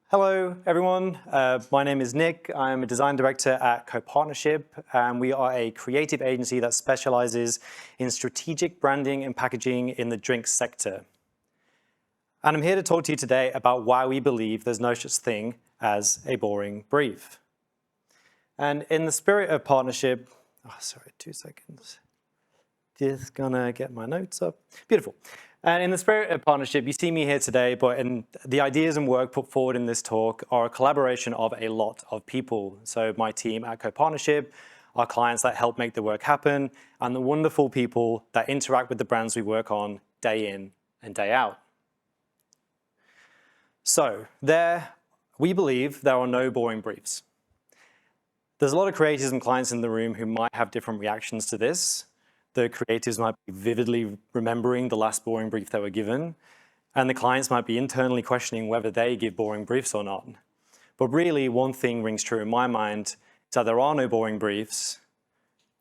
Hello, everyone. My name is Nick. I'm a design director at Co-Partnership, and we are a creative agency that specializes in strategic branding and packaging in the drinks sector. And I'm here to talk to you today about why we believe there's no such thing as a boring brief. And in the spirit of partnership, sorry, 2 seconds. Just gonna get my notes up. Beautiful. And in the spirit of partnership, you see me here today, but the ideas and work put forward in this talk are a collaboration of a lot of people. So my team at Co-Partnership, our clients that help make the work happen, and the wonderful people that interact with the brands we work on day in and day out. So we believe there are no boring briefs. There's a lot of creators and clients in the room who might have different reactions to this. The creators might be vividly remembering the last boring brief they were given, and the clients might be internally questioning whether they give boring briefs or not. But really, one thing rings true in my mind, is that there are no boring briefs,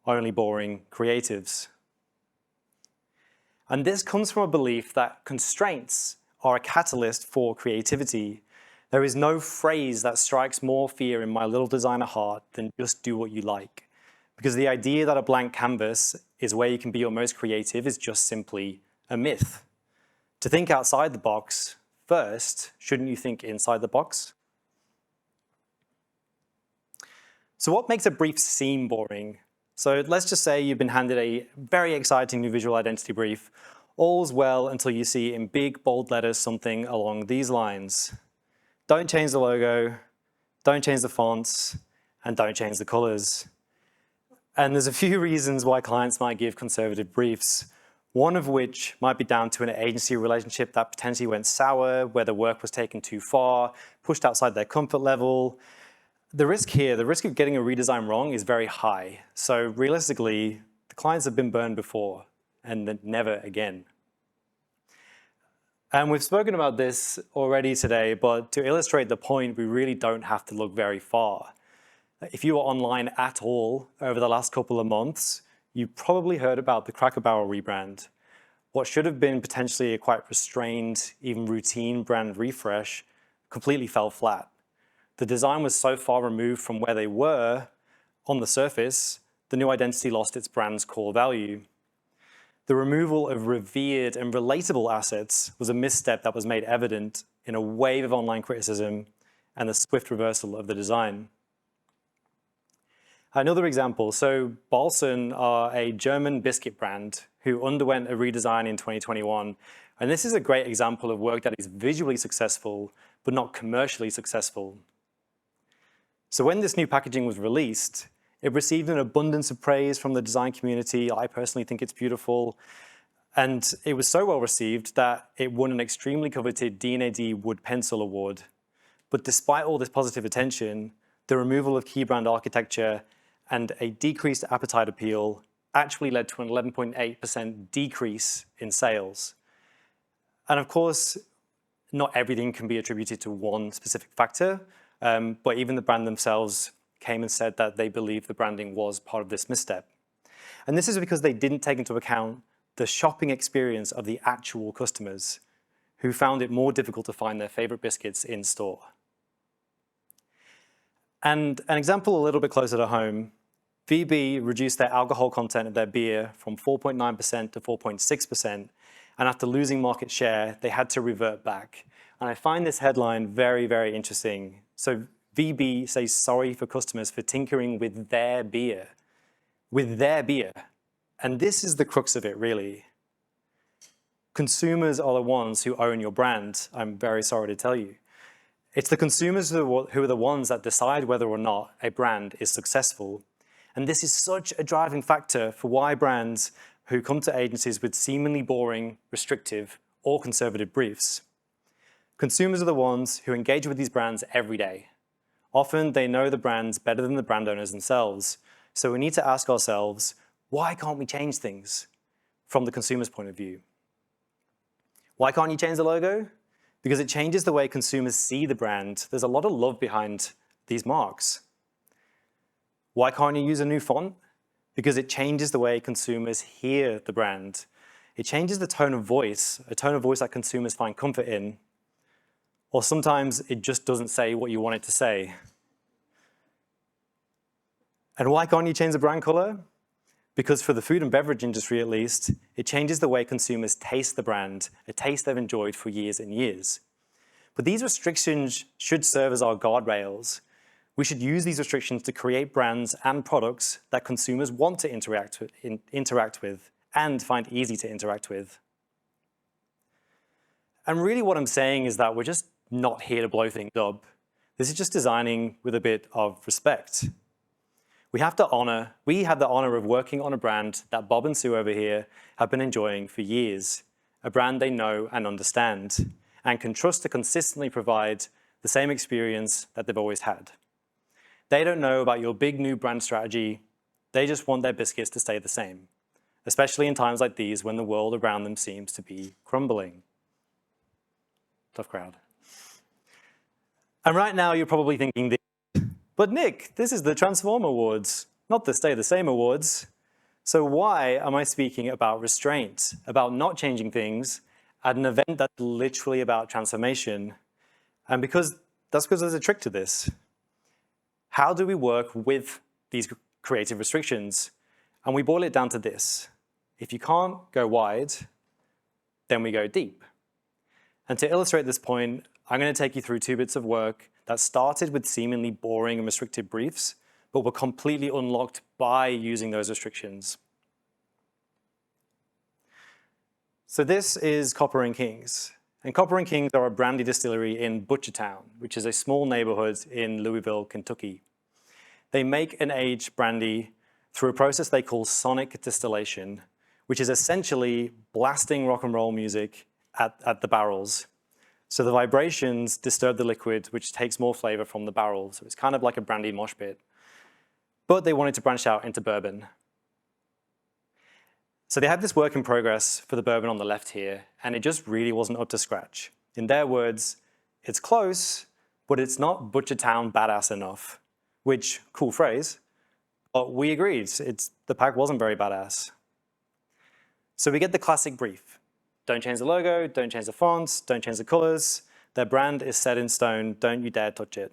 only boring creatives. And this comes from a belief that constraints are a catalyst for creativity. There is no phrase that strikes more fear in my little designer heart than just do what you like. Because the idea that a blank canvas is where you can be your most creative is just simply a myth. To think outside the box first, shouldn't you think inside the box? So what makes a brief seem boring? So let's just say you've been handed a very exciting new visual identity brief. All's well until you see in big, bold letters something along these lines. Don't change the logo, don't change the fonts, and don't change the colors. And there's a few reasons why clients might give conservative briefs, one of which might be down to an agency relationship that potentially went sour, where the work was taken too far, pushed outside their comfort level. The risk here, the risk of getting a redesign wrong is very high. So realistically, the clients have been burned before and then never again. And we've spoken about this already today, but to illustrate the point, we really don't have to look very far. If you were online at all over the last couple of months, you probably heard about the Cracker Barrel rebrand. What should have been potentially a quite restrained, even routine brand refresh completely fell flat. The design was so far removed from where they were on the surface, the new identity lost its brand's core value. The removal of revered and relatable assets was a misstep that was made evident in a wave of online criticism and the swift reversal of the design. Another example, so Balsen are a German biscuit brand who underwent a redesign in 2021. And this is a great example of work that is visually successful, but not commercially successful. So when this new packaging was released, it received an abundance of praise from the design community. I personally think it's beautiful. And it was so well received that it won an extremely coveted D&AD Wood Pencil Award. But despite all this positive attention, the removal of key brand architecture and a decreased appetite appeal actually led to an 11.8% decrease in sales. And of course, not everything can be attributed to one specific factor, but even the brand themselves came and said that they believe the branding was part of this misstep. And this is because they didn't take into account the shopping experience of the actual customers who found it more difficult to find their favorite biscuits in store. And an example a little bit closer to home, VB reduced their alcohol content of their beer from 4.9% to 4.6%, and after losing market share, they had to revert back. And I find this headline very, very interesting. So VB says sorry for customers for tinkering with their beer. With their beer. And this is the crux of it, really. Consumers are the ones who own your brand, I'm very sorry to tell you. It's the consumers who are the ones that decide whether or not a brand is successful. And this is such a driving factor for why brands who come to agencies with seemingly boring, restrictive, or conservative briefs. Consumers are the ones who engage with these brands every day. Often they know the brands better than the brand owners themselves. So we need to ask ourselves, why can't we change things from the consumer's point of view? Why can't you change the logo? Because it changes the way consumers see the brand. There's a lot of love behind these marks. Why can't you use a new font? Because it changes the way consumers hear the brand. It changes the tone of voice, a tone of voice that consumers find comfort in. or sometimes it just doesn't say what you want it to say. And why can't you change the brand color? Because for the food and beverage industry at least, it changes the way consumers taste the brand, a taste they've enjoyed for years and years. But these restrictions should serve as our guardrails. We should use these restrictions to create brands and products that consumers want to interact with and find easy to interact with. And really what I'm saying is that we're just not here to blow things up. This is just designing with a bit of respect. We have the honor of working on a brand that Bob and Sue over here have been enjoying for years, a brand they know and understand, and can trust to consistently provide the same experience that they've always had. They don't know about your big new brand strategy. They just want their biscuits to stay the same, especially in times like these when the world around them seems to be crumbling. Tough crowd. And right now you're probably thinking, but Nick, this is the Transform Awards, not the Stay the Same Awards. So why am I speaking about restraint, about not changing things at an event that's literally about transformation? And that's because there's a trick to this. How do we work with these creative restrictions? And we boil it down to this. If you can't go wide, then we go deep. And to illustrate this point, I'm going to take you through 2 bits of work that started with seemingly boring and restricted briefs, but were completely unlocked by using those restrictions. So this is Copper and Kings. And Copper and Kings are a brandy distillery in Butchertown, which is a small neighborhood in Louisville, Kentucky. They make and age brandy through a process they call sonic distillation, which is essentially blasting rock and roll music at the barrels. So the vibrations disturb the liquid, which takes more flavor from the barrel. So it's kind of like a brandy mosh pit. But they wanted to branch out into bourbon. So they had this work in progress for the bourbon on the left here, and it just really wasn't up to scratch. In their words, it's close, but it's not Butchertown badass enough, which, cool phrase, but we agreed, the pack wasn't very badass. So we get the classic brief. Don't change the logo, don't change the fonts, don't change the colors. Their brand is set in stone, don't you dare touch it.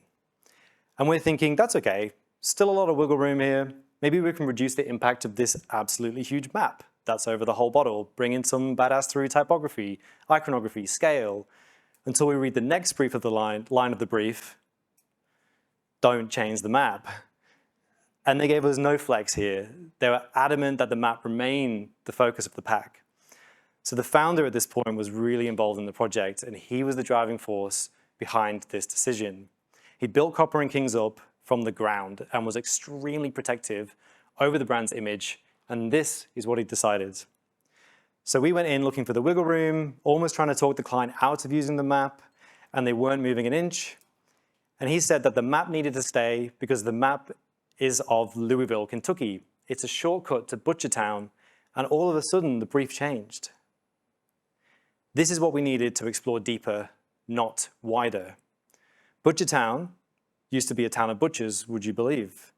And we're thinking, that's okay, still a lot of wiggle room here. Maybe we can reduce the impact of this absolutely huge map that's over the whole bottle, bring in some badass through typography, iconography, scale, until we read the next brief of the line of the brief, don't change the map. And they gave us no flex here. They were adamant that the map remain the focus of the pack. So the founder at this point was really involved in the project, and he was the driving force behind this decision. He built Copper and Kings up from the ground and was extremely protective over the brand's image, and this is what he decided. So we went in looking for the wiggle room, almost trying to talk the client out of using the map, and they weren't moving an inch. And he said that the map needed to stay because the map is of Louisville, Kentucky. It's a shortcut to Butchertown, and all of a sudden the brief changed. This is what we needed to explore deeper, not wider. Butchertown used to be a town of butchers, would you believe?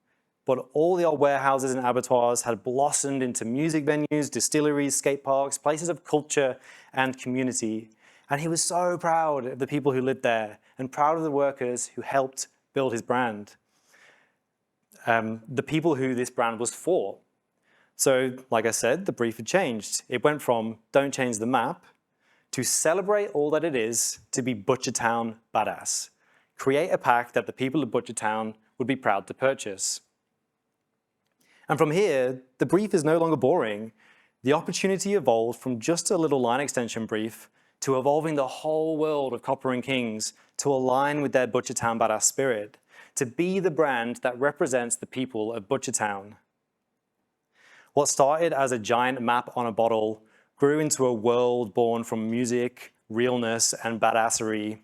But all the old warehouses and abattoirs had blossomed into music venues, distilleries, skate parks, places of culture and community. And he was so proud of the people who lived there and proud of the workers who helped build his brand. The people who this brand was for. So, like I said, the brief had changed. It went from don't change the map to celebrate all that it is to be Butchertown badass. Create a pack that the people of Butchertown would be proud to purchase. And from here, the brief is no longer boring. The opportunity evolved from just a little line extension brief to evolving the whole world of Copper and Kings to align with their Butchertown badass spirit, to be the brand that represents the people of Butchertown. What started as a giant map on a bottle grew into a world born from music, realness, and badassery.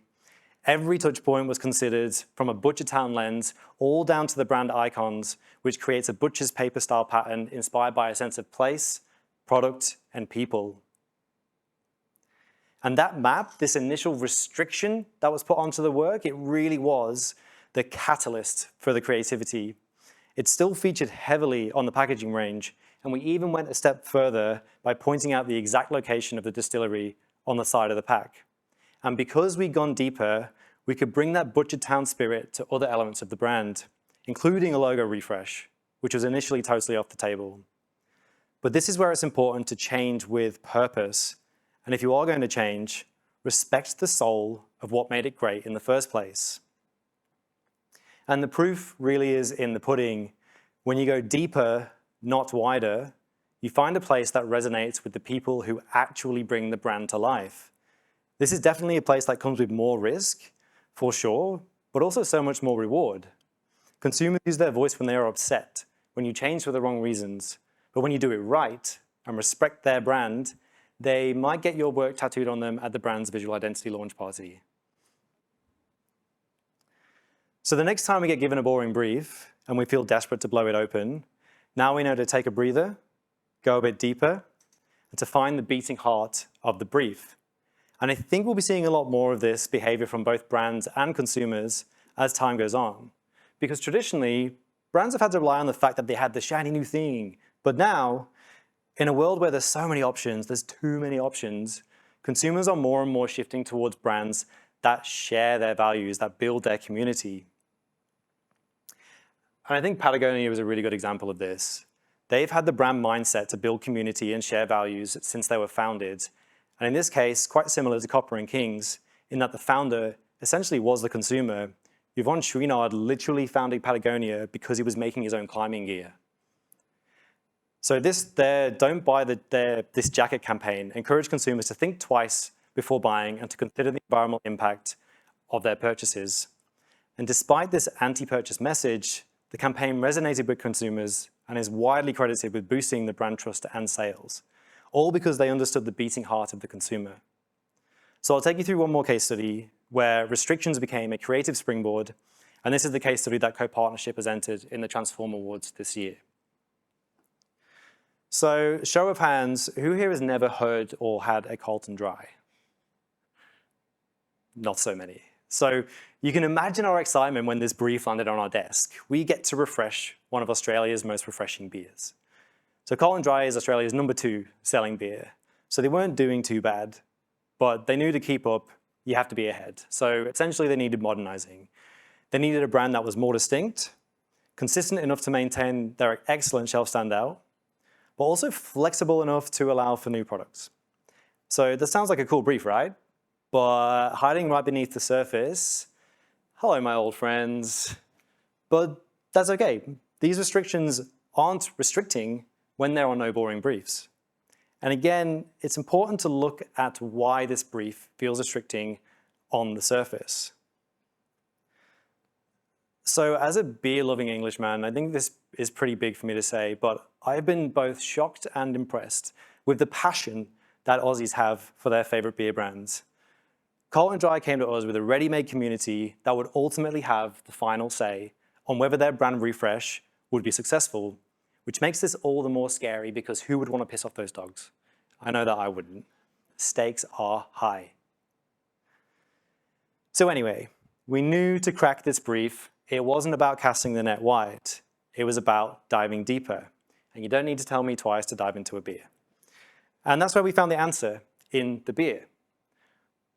Every touch point was considered from a Butchertown lens, all down to the brand icons, which creates a butcher's paper style pattern inspired by a sense of place, product, and people. And that map, this initial restriction that was put onto the work, it really was the catalyst for the creativity. It still featured heavily on the packaging range, and we even went a step further by pointing out the exact location of the distillery on the side of the pack. And because we'd gone deeper, we could bring that Butcher Town spirit to other elements of the brand, including a logo refresh, which was initially totally off the table. But this is where it's important to change with purpose. And if you are going to change, respect the soul of what made it great in the first place. And the proof really is in the pudding. When you go deeper, not wider, you find a place that resonates with the people who actually bring the brand to life. This is definitely a place that comes with more risk, for sure, but also so much more reward. Consumers use their voice when they are upset, when you change for the wrong reasons. But when you do it right and respect their brand, they might get your work tattooed on them at the brand's visual identity launch party. So the next time we get given a boring brief and we feel desperate to blow it open, now we know to take a breather, go a bit deeper, and to find the beating heart of the brief. And I think we'll be seeing a lot more of this behavior from both brands and consumers as time goes on. Because traditionally, brands have had to rely on the fact that they had the shiny new thing. But now, in a world where there's so many options, there's too many options, consumers are more and more shifting towards brands that share their values, that build their community. And I think Patagonia is a really good example of this. They've had the brand mindset to build community and share values since they were founded. And in this case, quite similar to Copper and Kings, in that the founder essentially was the consumer. Yvon Chouinard literally founded Patagonia because he was making his own climbing gear. So this Don't Buy This Jacket campaign encouraged consumers to think twice before buying and to consider the environmental impact of their purchases. And despite this anti-purchase message, the campaign resonated with consumers and is widely credited with boosting the brand trust and sales, all because they understood the beating heart of the consumer. So I'll take you through one more case study where restrictions became a creative springboard, and this is the case study that Co-Partnership has entered in the Transform Awards this year. So, show of hands, who here has never heard or had a Carlton Dry? Not so many. So you can imagine our excitement when this brief landed on our desk. We get to refresh one of Australia's most refreshing beers. So Carlton Dry is Australia's #2 selling beer. So they weren't doing too bad, but they knew to keep up, you have to be ahead. So essentially they needed modernizing. They needed a brand that was more distinct, consistent enough to maintain their excellent shelf standout, but also flexible enough to allow for new products. So this sounds like a cool brief, right? But hiding right beneath the surface, hello, my old friends. But that's okay. These restrictions aren't restricting when there are no boring briefs. And again, it's important to look at why this brief feels restricting on the surface. So as a beer-loving Englishman, I think this is pretty big for me to say, but I've been both shocked and impressed with the passion that Aussies have for their favorite beer brands. Carlton Dry came to us with a ready-made community that would ultimately have the final say on whether their brand refresh would be successful, which makes this all the more scary because who would want to piss off those dogs? I know that I wouldn't. Stakes are high. So anyway, we knew to crack this brief, it wasn't about casting the net wide. It was about diving deeper. And you don't need to tell me twice to dive into a beer. And that's where we found the answer, in the beer.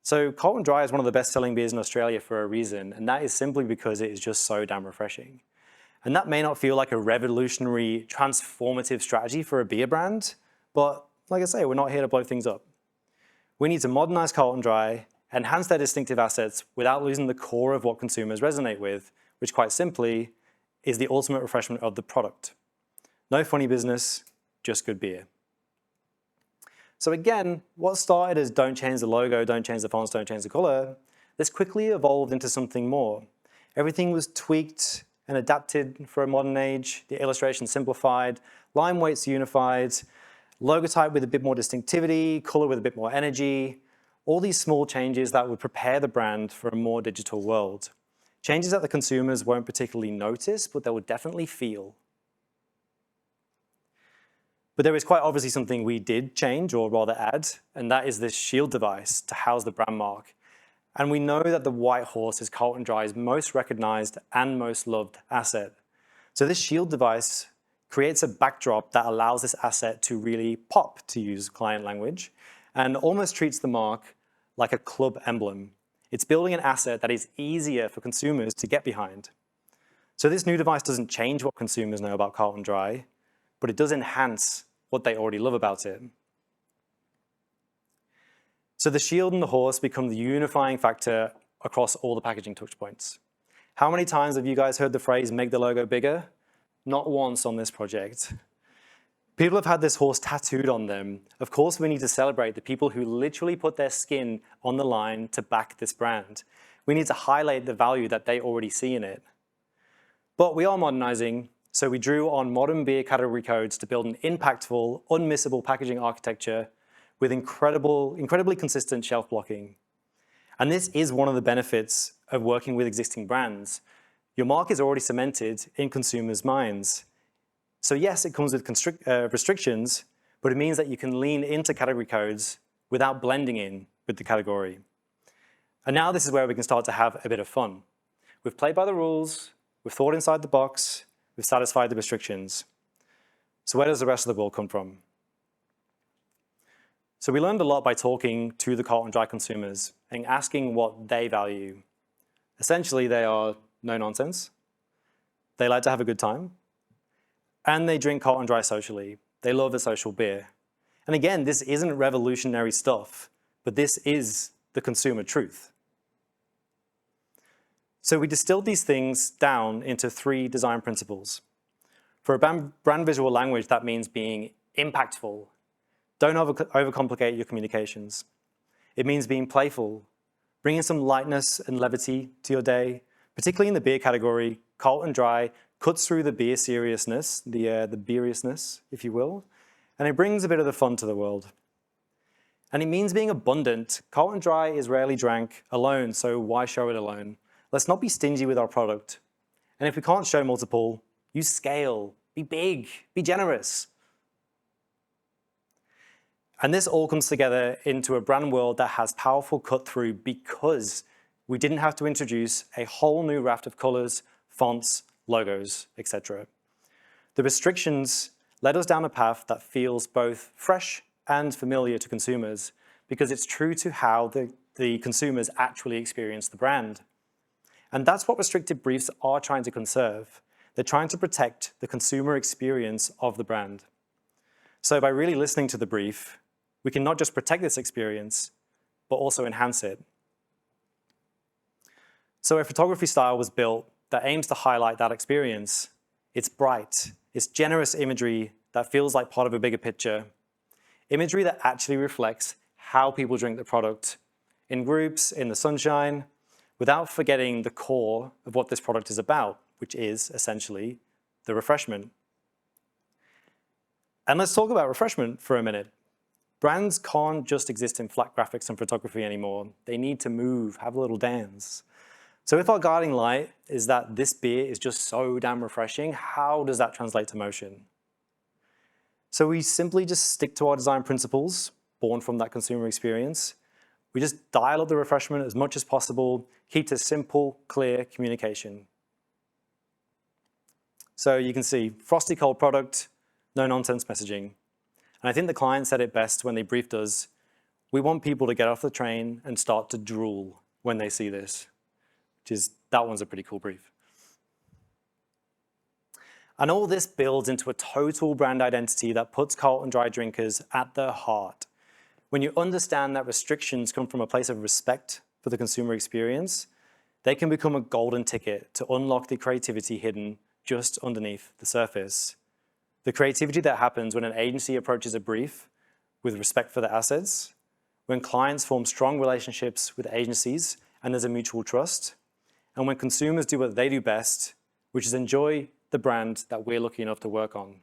So Carlton Dry is one of the best-selling beers in Australia for a reason, and that is simply because it is just so damn refreshing. And that may not feel like a revolutionary, transformative strategy for a beer brand, but like I say, we're not here to blow things up. We need to modernize Carlton Dry, enhance their distinctive assets without losing the core of what consumers resonate with, which quite simply is the ultimate refreshment of the product. No funny business, just good beer. So again, what started as don't change the logo, don't change the fonts, don't change the color, this quickly evolved into something more. Everything was tweaked and adapted for a modern age, the illustration simplified, line weights unified, logo type with a bit more distinctivity, color with a bit more energy, all these small changes that would prepare the brand for a more digital world. Changes that the consumers won't particularly notice, but they will definitely feel. But there is quite obviously something we did change, or rather add, and that is this shield device to house the brand mark. And we know that the white horse is Carlton Dry's most recognized and most loved asset. So this shield device creates a backdrop that allows this asset to really pop, to use client language, and almost treats the mark like a club emblem. It's building an asset that is easier for consumers to get behind. So this new device doesn't change what consumers know about Carlton Dry, but it does enhance what they already love about it. So the shield and the horse become the unifying factor across all the packaging touchpoints. How many times have you guys heard the phrase, make the logo bigger? Not once on this project. People have had this horse tattooed on them. Of course, we need to celebrate the people who literally put their skin on the line to back this brand. We need to highlight the value that they already see in it. But we are modernizing, so we drew on modern beer category codes to build an impactful, unmissable packaging architecture with incredibly consistent shelf blocking. And this is one of the benefits of working with existing brands. Your mark is already cemented in consumers' minds. So yes, it comes with restrictions, but it means that you can lean into category codes without blending in with the category. And now this is where we can start to have a bit of fun. We've played by the rules, we've thought inside the box, we've satisfied the restrictions. So where does the rest of the world come from? So we learned a lot by talking to the Carlton Dry consumers and asking what they value. Essentially, they are no nonsense, they like to have a good time, and they drink Carlton Dry socially. They love a social beer. And again, this isn't revolutionary stuff, but this is the consumer truth. So we distilled these things down into 3 design principles. For a brand visual language, that means being impactful. Don't overcomplicate your communications. It means being playful, bringing some lightness and levity to your day, particularly in the beer category. Carlton Dry cuts through the beer seriousness, the beeriousness, if you will, and it brings a bit of the fun to the world. And it means being abundant. Carlton Dry is rarely drank alone, so why show it alone? Let's not be stingy with our product. And if we can't show multiple, use scale, be big, be generous. And this all comes together into a brand world that has powerful cut-through because we didn't have to introduce a whole new raft of colors, fonts, logos, etc. The restrictions led us down a path that feels both fresh and familiar to consumers because it's true to how the consumers actually experience the brand. And that's what restricted briefs are trying to conserve. They're trying to protect the consumer experience of the brand. So by really listening to the brief, we can not just protect this experience, but also enhance it. So a photography style was built that aims to highlight that experience. It's bright, it's generous imagery that feels like part of a bigger picture. Imagery that actually reflects how people drink the product in groups, in the sunshine, without forgetting the core of what this product is about, which is essentially the refreshment. And let's talk about refreshment for a minute. Brands can't just exist in flat graphics and photography anymore. They need to move, have a little dance. So if our guiding light is that this beer is just so damn refreshing, how does that translate to motion? So we simply just stick to our design principles, born from that consumer experience. We just dial up the refreshment as much as possible, keep to simple, clear communication. So you can see frosty cold product, no nonsense messaging. And I think the client said it best when they briefed us. We want people to get off the train and start to drool when they see this, that one's a pretty cool brief. And all this builds into a total brand identity that puts Carlton Dry drinkers at the heart. When you understand that restrictions come from a place of respect for the consumer experience, they can become a golden ticket to unlock the creativity hidden just underneath the surface. The creativity that happens when an agency approaches a brief with respect for the assets, when clients form strong relationships with agencies and there's a mutual trust, and when consumers do what they do best, which is enjoy the brand that we're lucky enough to work on.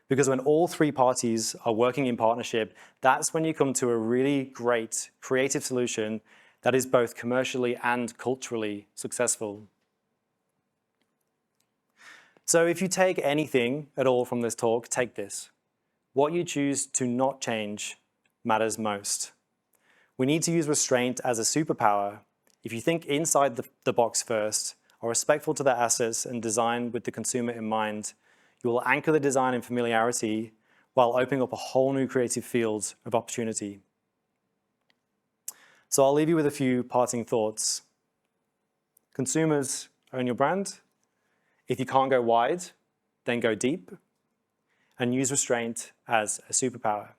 Because when all 3 parties are working in partnership, that's when you come to a really great creative solution that is both commercially and culturally successful. So if you take anything at all from this talk, take this. What you choose to not change matters most. We need to use restraint as a superpower. If you think inside the box first, are respectful to their assets and design with the consumer in mind, you will anchor the design in familiarity while opening up a whole new creative field of opportunity. So I'll leave you with a few parting thoughts. Consumers, own your brand. If you can't go wide, then go deep. And use restraint as a superpower.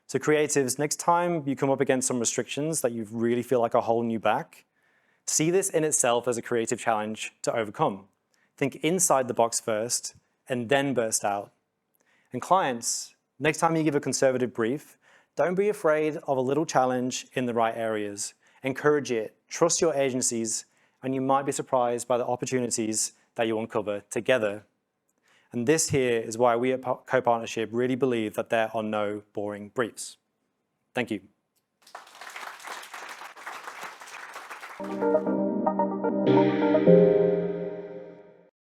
So creatives, next time you come up against some restrictions that you really feel like are holding you back, see this in itself as a creative challenge to overcome. Think inside the box first, and then burst out. And clients, next time you give a conservative brief, don't be afraid of a little challenge in the right areas. Encourage it, trust your agencies, and you might be surprised by the opportunities that you uncover together. And this here is why we at Co-Partnership really believe that there are no boring briefs. Thank you.